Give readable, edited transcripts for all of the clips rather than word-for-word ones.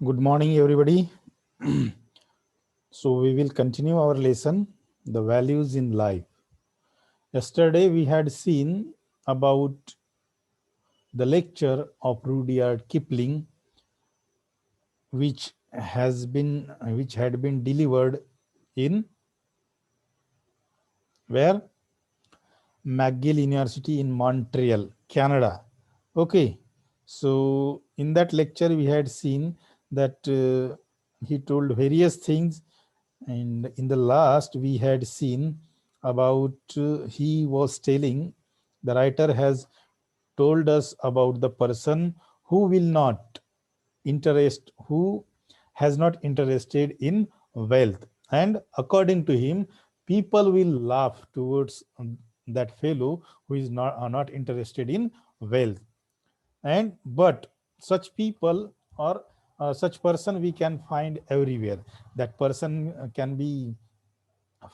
Good morning, everybody. So, we will continue our lesson, The Values in Life. Yesterday, we had seen about the lecture of Rudyard Kipling, which which had been delivered in where McGill University in Montreal, Canada. Okay, so in that lecture, we had seen that he told various things. And in the last, we had seen about he was telling, the writer has told us about the person who will not who has not interested in wealth. And according to him, people will laugh towards that fellow who is not interested in wealth. And but such people or such person we can find everywhere. That person can be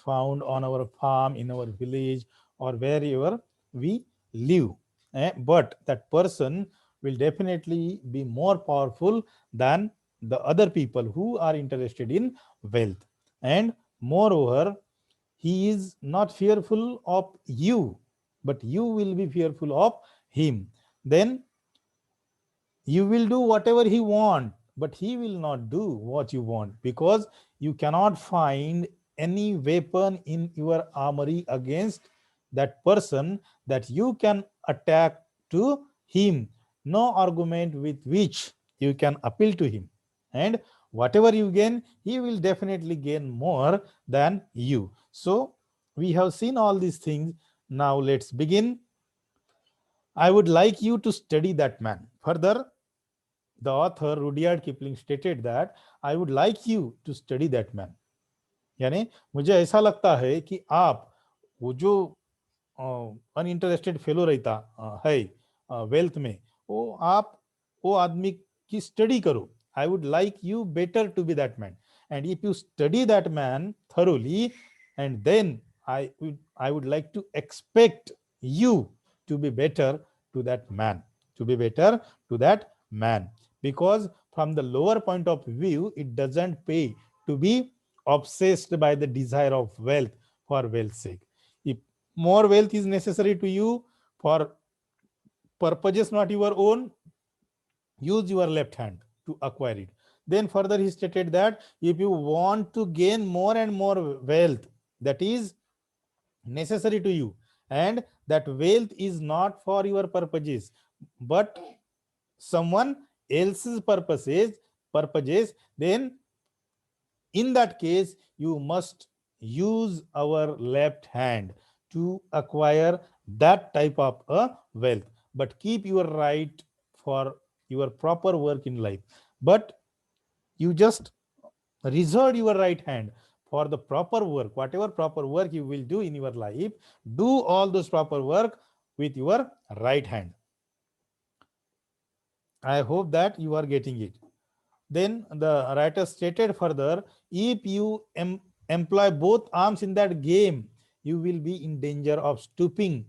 found on our farm, in our village, or wherever we live. But that person will definitely be more powerful than the other people who are interested in wealth. And moreover, he is not fearful of you, but you will be fearful of him. Then you will do whatever he want, but he will not do what you want, because you cannot find any weapon in your armory against that person that you can attack to him. No argument with which you can appeal to him. And whatever you gain, he will definitely gain more than you. So we have seen all these things. Now let's begin. I would like you to study that man further. The author Rudyard Kipling stated that I would like you to study that man. यानी मुझे ऐसा लगता है कि आप वो जो uninterested fellow रहता है वेल्थ में, वो आप वो आदमी की स्टडी करो. I would like you better to be that man. And if you study that man thoroughly, and then I would like to expect you to be better to that man, to be better to that man. Because from the lower point of view, it doesn't pay to be obsessed by the desire of wealth for wealth's sake. If more wealth is necessary to you for purposes not your own, use your left hand to acquire it. Then further he stated that if you want to gain more and more wealth that is necessary to you, and that wealth is not for your purposes but someone else's purposes, then in that case you must use our left hand to acquire that type of a wealth. But keep your right for your proper work in life. But you just reserve your right hand for the proper work. Whatever proper work you will do in your life, do all those proper work with your right hand. I hope that you are getting it. Then the writer stated further, if you employ both arms in that game, you will be in danger of stooping,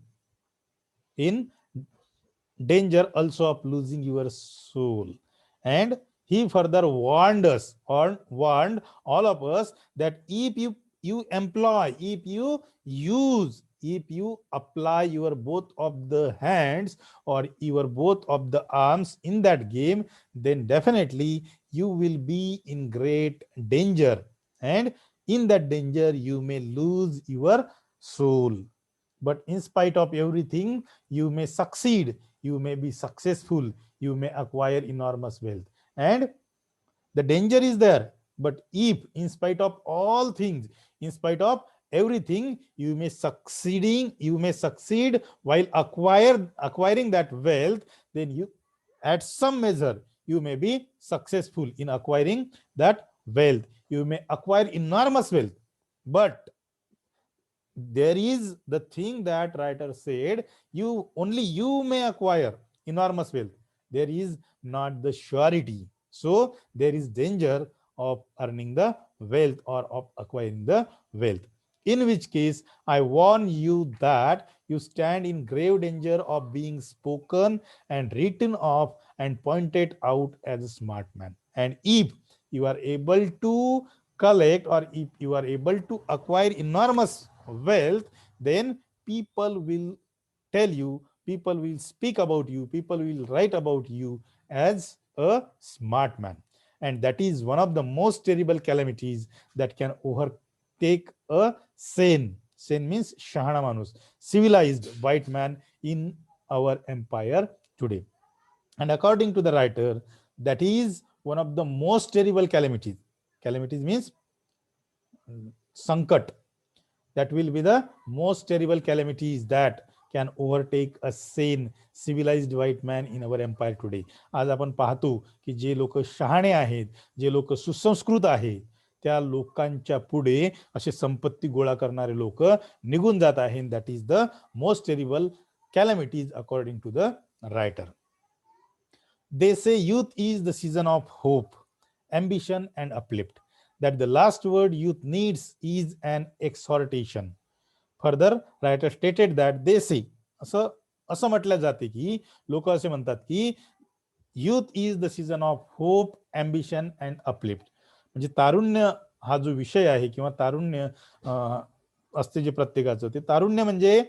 in danger also of losing your soul. And he further warned us, or warned all of us, that if you employ, if you use, if you apply your both of the hands or your both of the arms in that game, then definitely you will be in great danger. And in that danger you may lose your soul. But in spite of everything, you may succeed, you may be successful, you may acquire enormous wealth. And the danger is there. But if in spite of all things, in spite of everything, you may succeed while acquiring that wealth, then you at some measure you may be successful in acquiring that wealth. You may acquire enormous wealth. But there is the thing that writer said, you may acquire enormous wealth. There is not the surety. So there is danger of earning the wealth or of acquiring the wealth, in which case I warn you that you stand in grave danger of being spoken and written of and pointed out as a smart man. And if you are able to collect, or if you are able to acquire enormous wealth, then people will tell you, people will speak about you, people will write about you as a smart man. And that is one of the most terrible calamities that can overtake a sane means shahana manus, civilized white man in our empire today. And according to the writer, that is one of the most terrible calamities. Calamities means sankat. That will be the most terrible calamities that can overtake a sane civilized white man in our empire today. आज आपण पाहतो की जे लोक शहाणे आहेत, जे लोक सुसंस्कृत आहेत, त्या लोकांच्या पुढे असे संपत्ती गोळा करणारे लोक निघून जात आहेत. That is the most terrible calamities according to the writer. They say youth is the season of hope, ambition, and uplift. That the last word youth needs is an exhortation. Further, writer stated that they say, असं म्हटलं जाते की लोक असे म्हणतात की youth is the season of hope, ambition, and uplift. म्हणजे तारुण्य हा जो विषय आहे किंवा तारुण्य असते जे प्रत्येकाचं, ते तारुण्य म्हणजे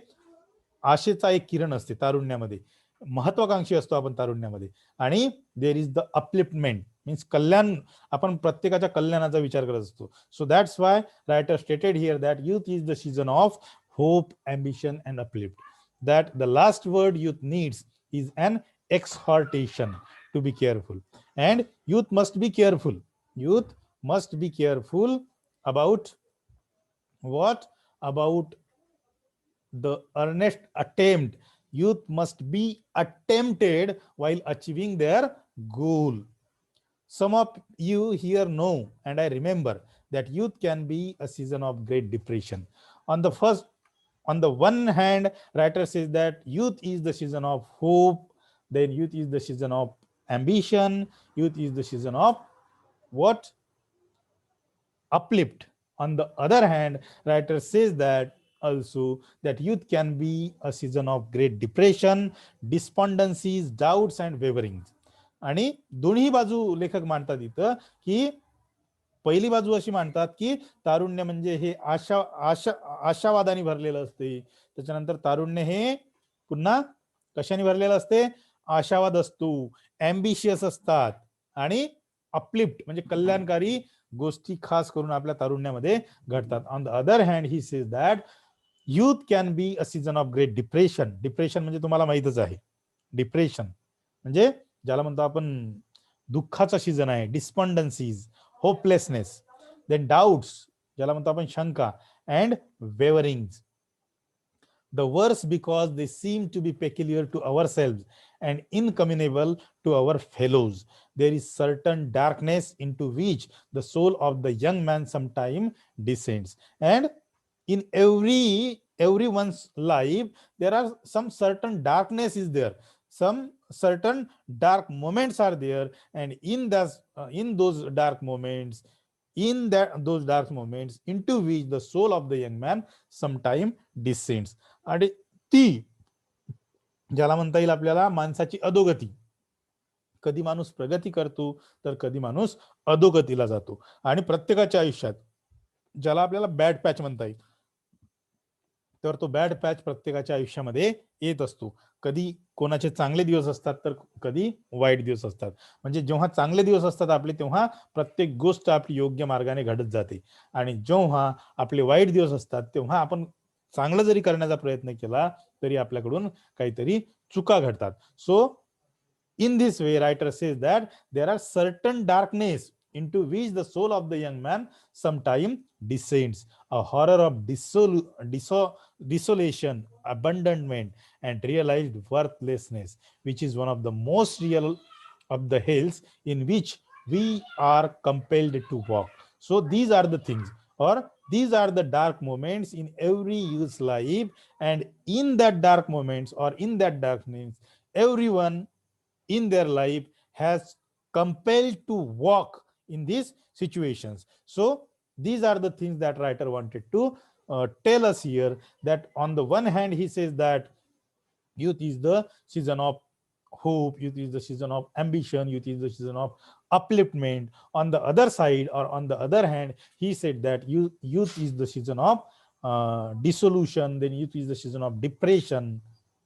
आशेचा एक किरण असते तारुण्यामध्ये, महत्वाकांक्षी असतो आपण तारुण्यामध्ये. आणि there is the upliftment means कल्याण, आपण प्रत्येकाच्या कल्याणाचा विचार करत असतो. So that's why writer stated here that youth is the season of hope, ambition, and uplift. That the last word youth needs is an exhortation to be careful. And youth must be careful. Youth must be careful about what? About the earnest attempt. Youth must be attempted while achieving their goal. Some of you here know, and I remember, that youth can be a season of great depression. On the one hand, writer says that youth is the season of hope, then youth is the season of ambition, youth is the season of what? Uplift. On the other hand, writer says that also that youth can be a season of great depression, despondencies, doubts, and waverings. आणि दोन्ही बाजू लेखक मांडतात इथं, की पहिली बाजू अशी मांडतात की तारुण्य म्हणजे हे आशावादाने भरलेलं असते. त्याच्यानंतर तारुण्य हे पुन्हा कशाने भरलेलं असते? आशावाद असतो, एम्बिशियस असतात, आणि अपलिफ्ट म्हणजे कल्याणकारी गोष्टी खास करून आपल्या तारुण्यामध्ये घडतात. On the other hand he says that youth can be a season of great depression. Depression म्हणजे तुम्हाला माहितच आहे, डिप्रेशन म्हणजे ज्याला म्हणतो आपण दुःखाचा सीझन आहे. डिस्पॉन्डन्सीज, होपलेसनेस, देन डाउट्स ज्याला म्हणतो आपण शंका, and वेवरिंग्स. The worse because they seem to be peculiar to ourselves and incommunicable to our fellows. There is certain darkness into which the soul of the young man sometime descends. And in everyone's life, there are some certain darkness is there. Some certain dark moments are there, and in those dark moments, those dark moments into which the soul of the young man sometime descends. आणि ती ज्याला म्हणता येईल आपल्याला माणसाची अधोगती. कधी माणूस प्रगती करतो तर कधी माणूस अधोगतीला जातो. आणि प्रत्येकाच्या आयुष्यात ज्याला आपल्याला बॅड पॅच म्हणता येईल, तर तो बॅड पॅच प्रत्येकाच्या आयुष्यामध्ये येत असतो. कधी कोणाचे चांगले दिवस असतात तर कधी वाईट दिवस असतात. म्हणजे जेव्हा चांगले दिवस असतात आपले, तेव्हा प्रत्येक गोष्ट आपली योग्य मार्गाने घडत जाते. आणि जेव्हा आपले वाईट दिवस असतात तेव्हा आपण चांगलं जरी करण्याचा प्रयत्न केला तरी आपल्याकडून काहीतरी चुका घडतात. सो in this way, writer says that there are certain darkness into which the soul of the young man sometime descends, a horror of desolation, abandonment, and realized worthlessness, which is one of the most real of the hells in which we are compelled to walk. So these are the things, or these are the dark moments in every youth's life, and in that dark moments, or in that darkness, everyone in their life has compelled to walk in these situations. So these are the things that writer wanted to tell us here, that on the one hand he says that youth is the season of hope, youth is the season of ambition, youth is the season of upliftment. On the other side, or on the other hand, he said that youth is the season of dissolution, then youth is the season of depression.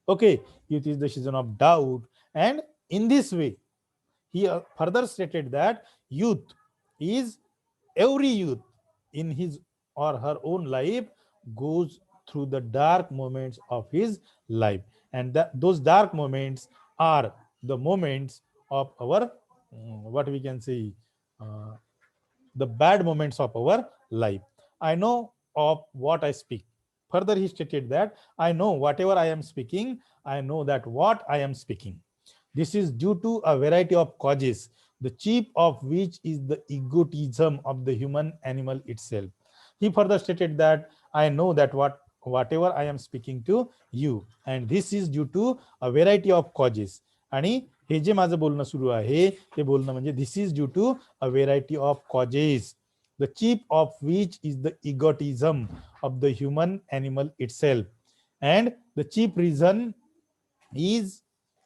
Okay, youth is the season of doubt. And in this way, he further stated that youth is, every youth in his or her own life goes through the dark moments of his life, and that those dark moments are the moments of our what we can say, uh, the bad moments of our life. I know of what I speak. Further, he stated that I know whatever I am speaking, I know that what I am speaking. This is due to a variety of causes, the chief of which is the egotism of the human animal itself. He further stated that I know that whatever I am speaking to you, and this is due to a variety of causes. आणि हे जे माझं बोलणं सुरू आहे ते बोलणं म्हणजे this is due to a variety of causes, the chief of which is the egotism of the human animal itself. And the chief reason is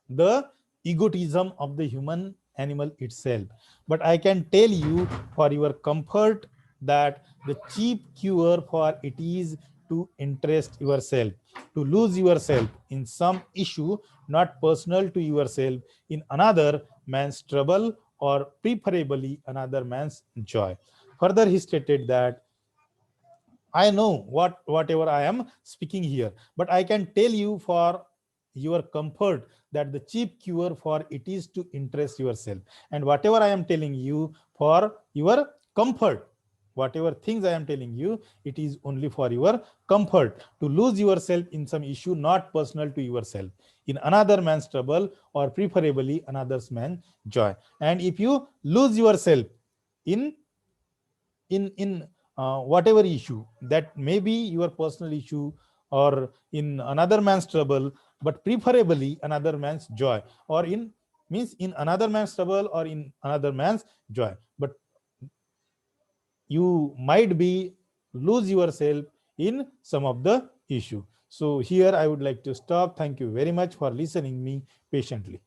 the egotism of the human animal itself. But I can tell you for your comfort that the chief cure for it is to interest yourself, to lose yourself in some issue not personal to yourself, in another man's trouble, or preferably another man's joy. Further, he stated that I know whatever I am speaking here, but I can tell you for your comfort that the chief cure for it is to interest yourself. And whatever I am telling you for your comfort, whatever things I am telling you, it is only for your comfort, to lose yourself in some issue not personal to yourself, in another man's trouble, or preferably another man's joy. And if you lose yourself in whatever issue that may be your personal issue, or in another man's trouble, but preferably another man's joy, or in means in another man's trouble or in another man's joy, but you might be lose yourself in some of the issue. So here I would like to stop. Thank you very much for listening me patiently.